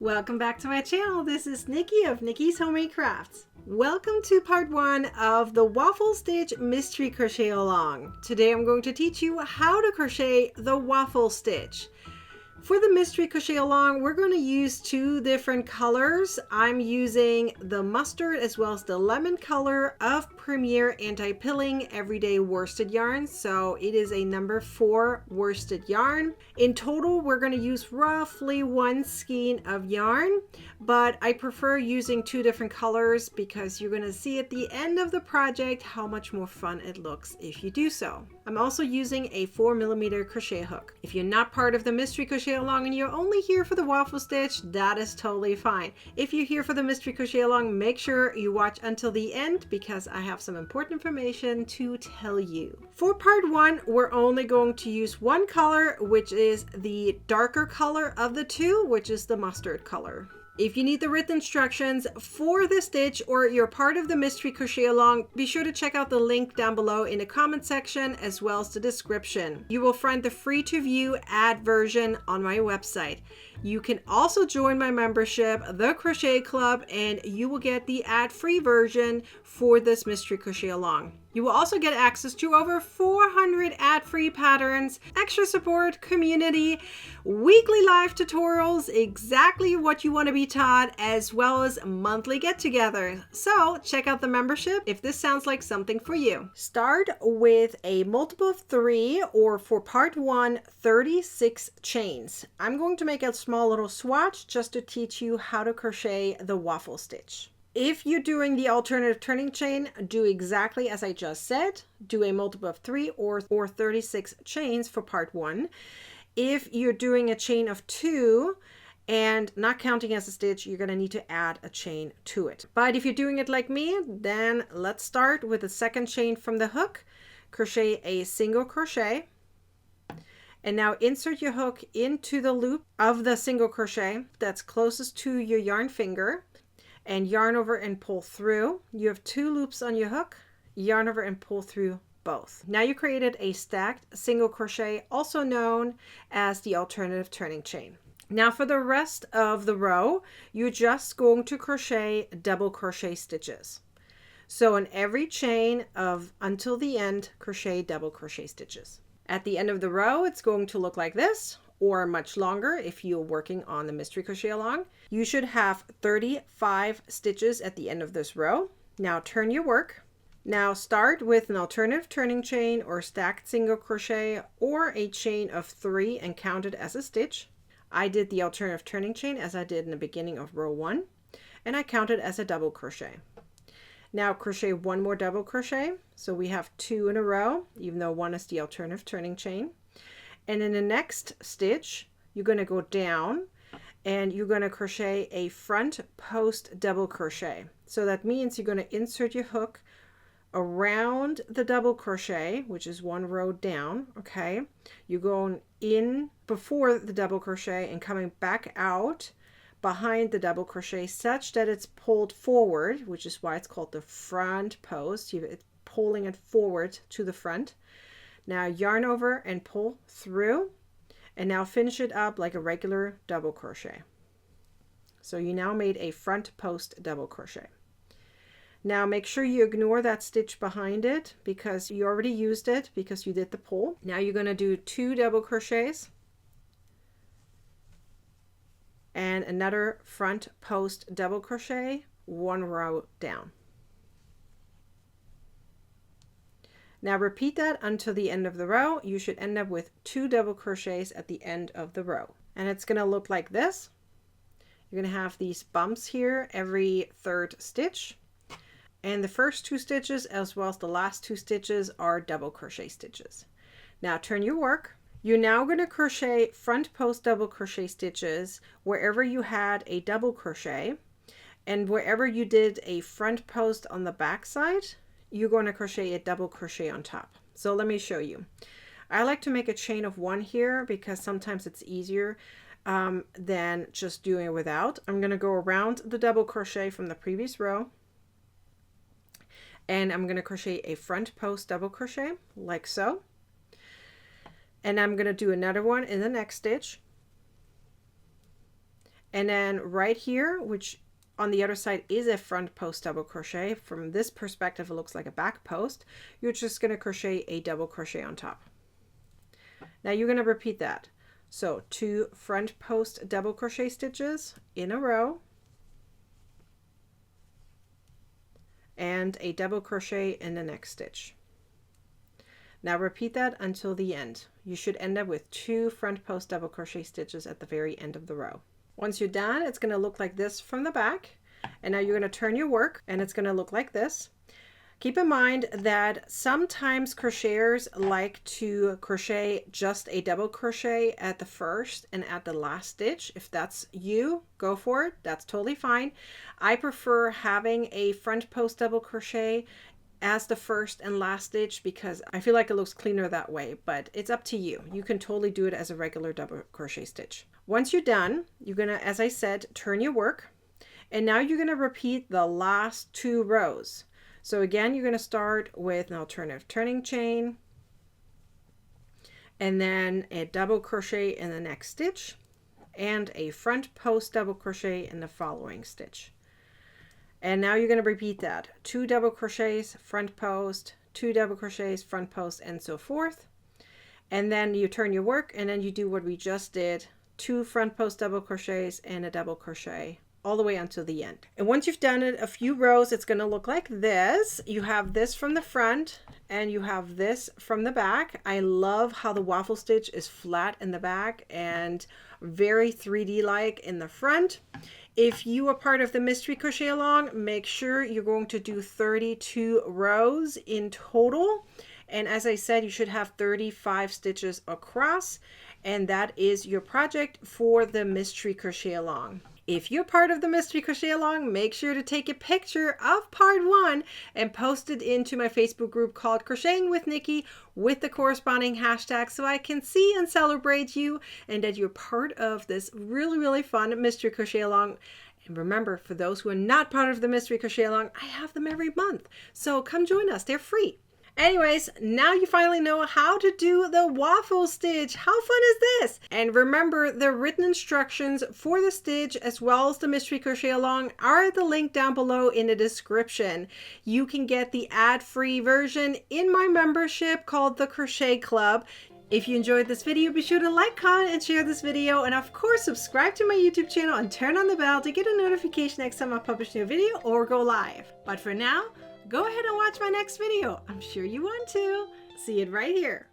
Welcome back to my channel. This is Nikki of Nikki's Homemade Crafts. Welcome to part 1 of the Waffle Stitch Mystery Crochet Along. Today I'm going to teach you how to crochet the Waffle Stitch. For the Mystery Crochet Along, we're going to use two different colors. I'm using the mustard as well as the lemon color of Premier Anti-Pilling Everyday Worsted Yarn. So it is a number 4 worsted yarn. In total, we're going to use roughly 1 skein of yarn, but I prefer using two different colors because you're going to see at the end of the project how much more fun it looks if you do so. I'm also using a 4mm crochet hook. If you're not part of the Mystery Crochet Along and you're only here for the Waffle Stitch, that is totally fine. If you're here for the Mystery Crochet Along, make sure you watch until the end because I have some important information to tell you. For part 1, we're only going to use one color, which is the darker color of the two, which is the mustard color. If you need the written instructions for the stitch or you're part of the Mystery Crochet Along, be sure to check out the link down below in the comment section as well as the description. You will find the free to view ad version on my website. You can also join my membership, the Crochet Club, and you will get the ad-free version for this Mystery Crochet Along. You will also get access to over 400 ad-free patterns, extra support, community, weekly live tutorials, exactly what you want to be taught, as well as monthly get-together. So check out the membership if this sounds like something for you. Start with a multiple of 3, or for part 1, 36 chains. I'm going to make a small little swatch just to teach you how to crochet the waffle stitch. If you're doing the alternative turning chain, do exactly as I just said. Do a multiple of 3 or 36 chains for part 1. If you're doing a chain of 2 and not counting as a stitch, you're going to need to add a chain to it. But if you're doing it like me, then let's start with the second chain from the hook. Crochet a single crochet. And now insert your hook into the loop of the single crochet that's closest to your yarn finger. And yarn over and pull through. You have 2 loops on your hook, yarn over and pull through both. Now you created a stacked single crochet, also known as the alternative turning chain. Now for the rest of the row, you're just going to crochet double crochet stitches. So in every chain of until the end, crochet double crochet stitches. At the end of the row, it's going to look like this, or much longer if you're working on the Mystery Crochet Along. You should have 35 stitches at the end of this row. Now turn your work. Now start with an alternative turning chain or stacked single crochet or a chain of 3 and count it as a stitch. I did the alternative turning chain as I did in the beginning of row 1, and I counted as a double crochet. Now crochet 1 more double crochet, so we have 2 in a row, even though 1 is the alternative turning chain. And in the next stitch, you're going to go down and you're going to crochet a front post double crochet. So that means you're going to insert your hook around the double crochet, which is 1 row down, okay? You're going in before the double crochet and coming back out behind the double crochet such that it's pulled forward, which is why it's called the front post. It's pulling it forward to the front. Now yarn over and pull through, and now finish it up like a regular double crochet. So you now made a front post double crochet. Now make sure you ignore that stitch behind it because you already used it because you did the pull. Now you're going to do 2 double crochets and another front post double crochet 1 row down. Now repeat that until the end of the row. You should end up with 2 double crochets at the end of the row. And it's going to look like this. You're going to have these bumps here every 3rd stitch. And the first 2 stitches as well as the last 2 stitches are double crochet stitches. Now turn your work. You're now going to crochet front post double crochet stitches wherever you had a double crochet. And wherever you did a front post on the back side, you're going to crochet a double crochet on top. So let me show you. I like to make a chain of 1 here because sometimes it's easier than just doing it without. I'm going to go around the double crochet from the previous row, and I'm going to crochet a front post double crochet like so, and I'm going to do another one in the next stitch, And then right here, which on the other side is a front post double crochet. From this perspective, it looks like a back post. You're just going to crochet a double crochet on top. Now you're going to repeat that. So 2 front post double crochet stitches in a row, and a double crochet in the next stitch. Now repeat that until the end. You should end up with 2 front post double crochet stitches at the very end of the row. Once you're done, it's going to look like this from the back. And now you're going to turn your work and it's going to look like this. Keep in mind that sometimes crocheters like to crochet just a double crochet at the first and at the last stitch. If that's you, go for it. That's totally fine. I prefer having a front post double crochet as the first and last stitch because I feel like it looks cleaner that way, but it's up to you. You can totally do it as a regular double crochet stitch. Once you're done, you're gonna, as I said, turn your work, and now you're gonna repeat the last 2 rows. So again, you're gonna start with an alternative turning chain, and then a double crochet in the next stitch, and a front post double crochet in the following stitch. And now you're going to repeat that. 2 double crochets, front post, 2 double crochets, front post, and so forth. And then you turn your work and then you do what we just did. 2 front post double crochets and a double crochet all the way until the end. And once you've done it a few rows, it's going to look like this. You have this from the front and you have this from the back. I love how the waffle stitch is flat in the back and very 3D like in the front. If you are part of the Mystery Crochet Along, make sure you're going to do 32 rows in total. And as I said, you should have 35 stitches across. And that is your project for the Mystery Crochet Along. If you're part of the Mystery Crochet Along, make sure to take a picture of part 1 and post it into my Facebook group called Crocheting with Nikki with the corresponding hashtag so I can see and celebrate you and that you're part of this really, really fun Mystery Crochet Along. And remember, for those who are not part of the Mystery Crochet Along, I have them every month. So come join us. They're free. Anyways, now you finally know how to do the waffle stitch. How fun is this? And remember, the written instructions for the stitch as well as the Mystery Crochet Along are at the link down below in the description. You can get the ad-free version in my membership called the Crochet Club. If you enjoyed this video, be sure to like, comment, and share this video. And of course, subscribe to my YouTube channel and turn on the bell to get a notification next time I publish a new video or go live. But for now, go ahead and watch my next video. I'm sure you want to. See it right here.